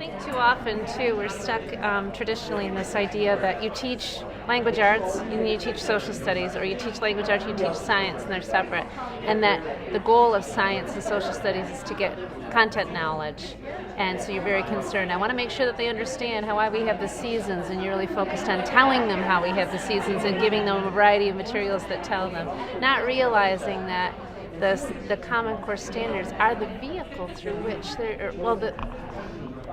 think too often, too, we're stuck traditionally in this idea that you teach language arts, you teach social studies, or you teach language arts, you teach science, and they're separate. And that the goal of science and social studies is to get content knowledge. And so you're very concerned. I want to make sure that they understand why we have the seasons, and you're really focused on telling them how we have the seasons and giving them a variety of materials that tell them, not realizing that the Common Core standards are the vehicle through which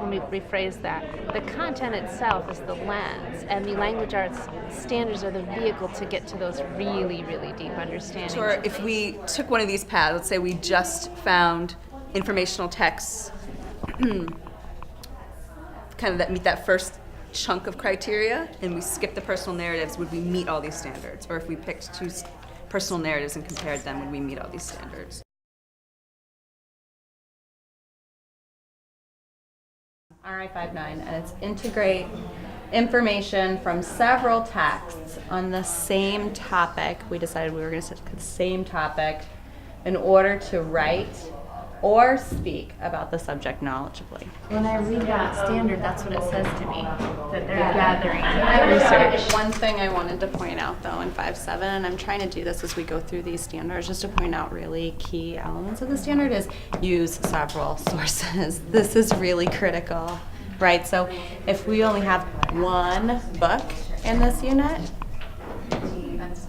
let me rephrase that. The content itself is the lens, and the language arts standards are the vehicle to get to those really, really deep understandings. Sure, if we took one of these paths, let's say we just found informational texts kind of that meet that first chunk of criteria, and we skip the personal narratives, would we meet all these standards? Or if we picked two personal narratives and compared them, would we meet all these standards? RI59, and it's integrate information from several texts on the same topic. We decided we were going to set the same topic in order to write or speak about the subject knowledgeably. When I read that standard, that's what it says to me, that they're gathering research. One thing I wanted to point out though in 5.7, and I'm trying to do this as we go through these standards, just to point out really key elements of the standard, is use several sources. This is really critical, right? So if we only have one book in this unit,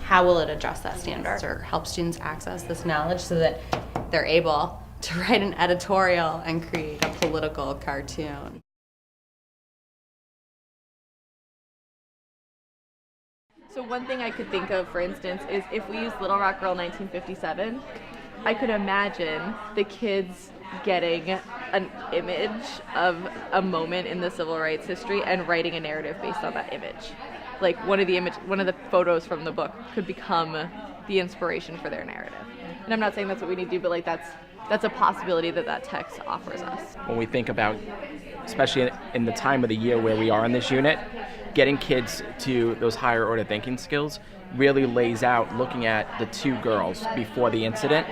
how will it address that standard or help students access this knowledge so that they're able to write an editorial and create a political cartoon? So one thing I could think of, for instance, is if we use Little Rock Girl 1957, I could imagine the kids getting an image of a moment in the civil rights history and writing a narrative based on that image. Like one of the photos from the book could become the inspiration for their narrative. And I'm not saying that's what we need to do, but like that's a possibility that text offers us. When we think about, especially in the time of the year where we are in this unit, getting kids to those higher order thinking skills really lays out looking at the two girls before the incident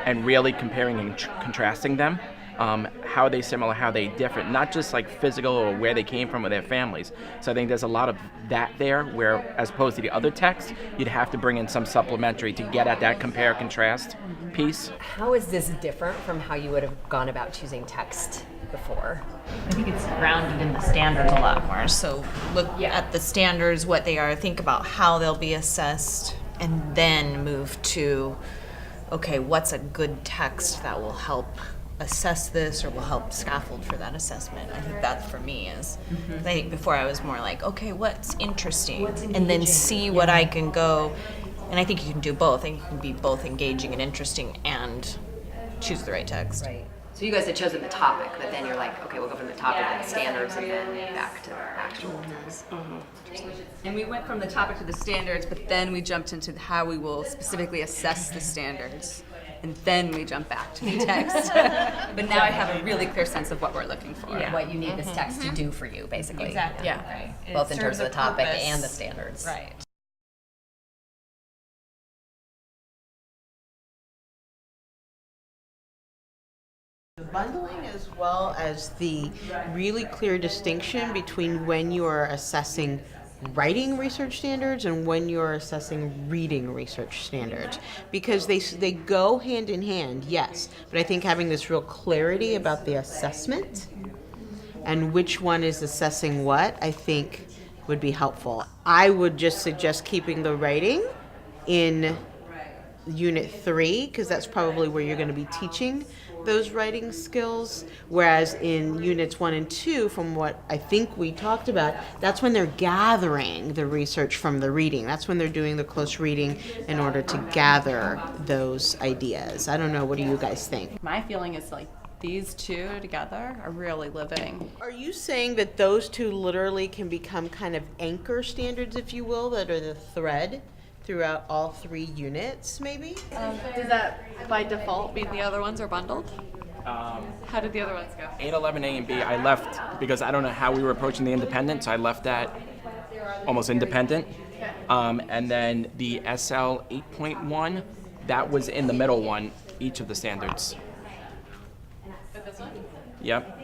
and really comparing and contrasting them, how they similar, how they different, not just like physical or where they came from or their families. So I think there's a lot of that there, where as opposed to the other texts, you'd have to bring in some supplementary to get at that compare contrast piece. How is this different from how you would have gone about choosing text before? I think it's grounded in the standards a lot more. So look at the standards, what they are, think about how they'll be assessed, and then move to, okay, what's a good text that will help assess this or will help scaffold for that assessment. I think that for me is, I think before I was more like, okay, what's interesting? And then see what I can go, and I think you can do both. I think you can be both engaging and interesting and choose the right text. Right. So you guys had chosen the topic, but then you're like, okay, we'll go from the topic to the standards and then back to the actual text. And we went from the topic to the standards, but then we jumped into how we will specifically assess the standards. And then we jump back to the text. But now I have a really clear sense of what we're looking for. What you need this text to do for you, basically. Exactly. Yeah. Right. Both in It terms of serves the a topic purpose. and the standards. Right. Bundling, as well as the really clear distinction between when you are assessing writing research standards and when you're assessing reading research standards, because they go hand in hand, yes, but I think having this real clarity about the assessment and which one is assessing what, I think would be helpful. I would just suggest keeping the writing in Unit 3, because that's probably where you're going to be teaching those writing skills, whereas in Units 1 and 2, from what I think we talked about, that's when they're gathering the research from the reading. That's when they're doing the close reading in order to gather those ideas. I don't know, what do you guys think? My feeling is like these two together are really living. Are you saying that those two literally can become kind of anchor standards, if you will, that are the thread throughout all 3 units, maybe? Does that by default mean the other ones are bundled? How did the other ones go? 811A and B, I left because I don't know how we were approaching the independent, so I left that almost independent. And then the SL 8.1, that was in the middle one, each of the standards. Yep.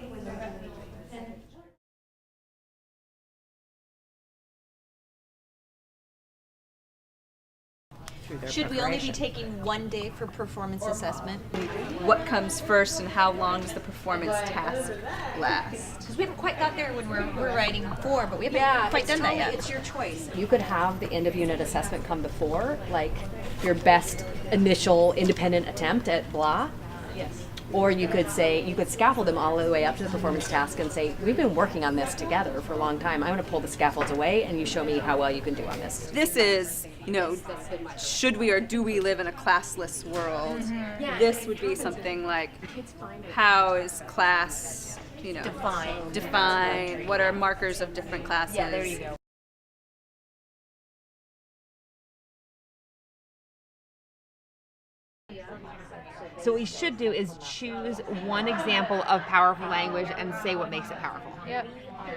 through their Should we only be preparation. taking 1 day for performance assessment? What comes first and how long does the performance task last? Because we haven't quite got there when we're writing 4, but we haven't quite done that yet. It's your choice. You could have the end of unit assessment come before, like your best initial independent attempt at blah. Yes. Or you could say, you could scaffold them all the way up to the performance task and say, we've been working on this together for a long time. I'm going to pull the scaffolds away and you show me how well you can do on this. This is, should we or do we live in a classless world? This would be something like, how is class, defined? What are markers of different classes? Yeah, there you go. So what we should do is choose one example of powerful language and say what makes it powerful. Yep.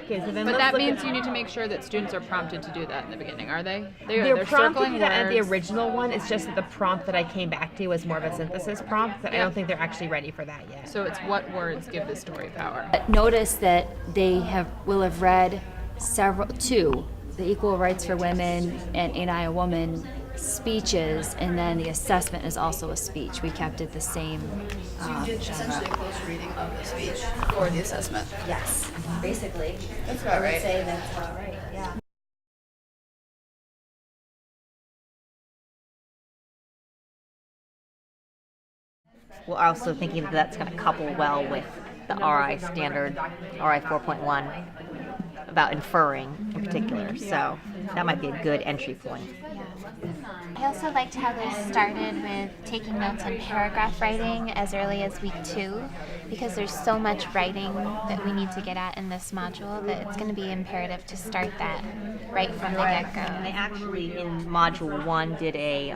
Okay, so then But let's that look means at, you need to make sure that students are prompted to do that in the beginning, are they? they're prompted to circling do that at the words. original one. It's just that the prompt that I came back to was more of a synthesis prompt, but I don't think they're actually ready for that yet. So it's what words give the story power. Notice that they will have read two, the Equal Rights for Women and Ain't I a Woman speeches, and then the assessment is also a speech. We kept it the same. Essentially a close reading of the speech for the assessment. Yes, basically. That's about right. Say that's about right. Yeah. We're also thinking that that's going to couple well with the RI standard, RI 4.1, about inferring in particular. So that might be a good entry point. I also liked how they started with taking notes on paragraph writing as early as week 2, because there's so much writing that we need to get at in this module that it's going to be imperative to start that right from the get-go. And they actually, in Module 1, did a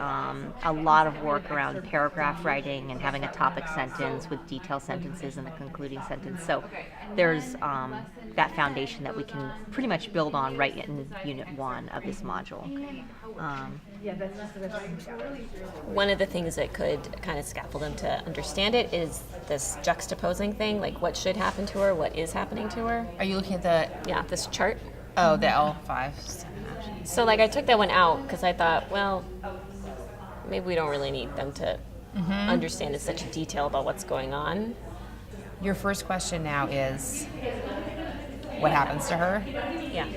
lot of work around paragraph writing and having a topic sentence with detailed sentences and a concluding sentence. So there's that foundation that we can pretty much build on right in Unit 1 of this module. One of the things that could kind of scaffold them to understand it is this juxtaposing thing, like what should happen to her, what is happening to her. Are you looking at this chart? Oh, the L5. So like I took that one out because I thought, well, maybe we don't really need them to understand in such detail about what's going on. Your first question now is, what happens to her? Yeah.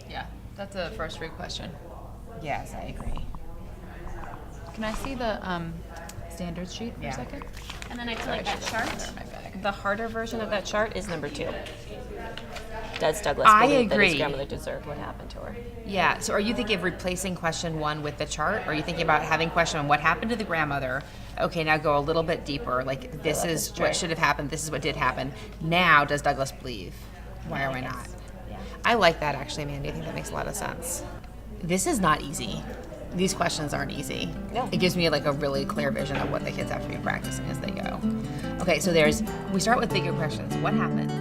Yeah, that's a first read question. Yes, I agree. Can I see the standards sheet for a second? And then I feel like that chart, the harder version of that chart is number 2. Does Douglas I believe that his agree. grandmother deserved what happened to her? Yeah, so are you thinking of replacing question 1 with the chart? Or are you thinking about having question 1, what happened to the grandmother? Okay, now go a little bit deeper. Like, this is what should have happened, this is what did happen. Now, does Douglas believe? Why or why not? I like that, actually, Mandy. I think that makes a lot of sense. This is not easy. These questions aren't easy. No. It gives me like a really clear vision of what the kids have to be practicing as they go. Okay, so we start with bigger questions. What happened?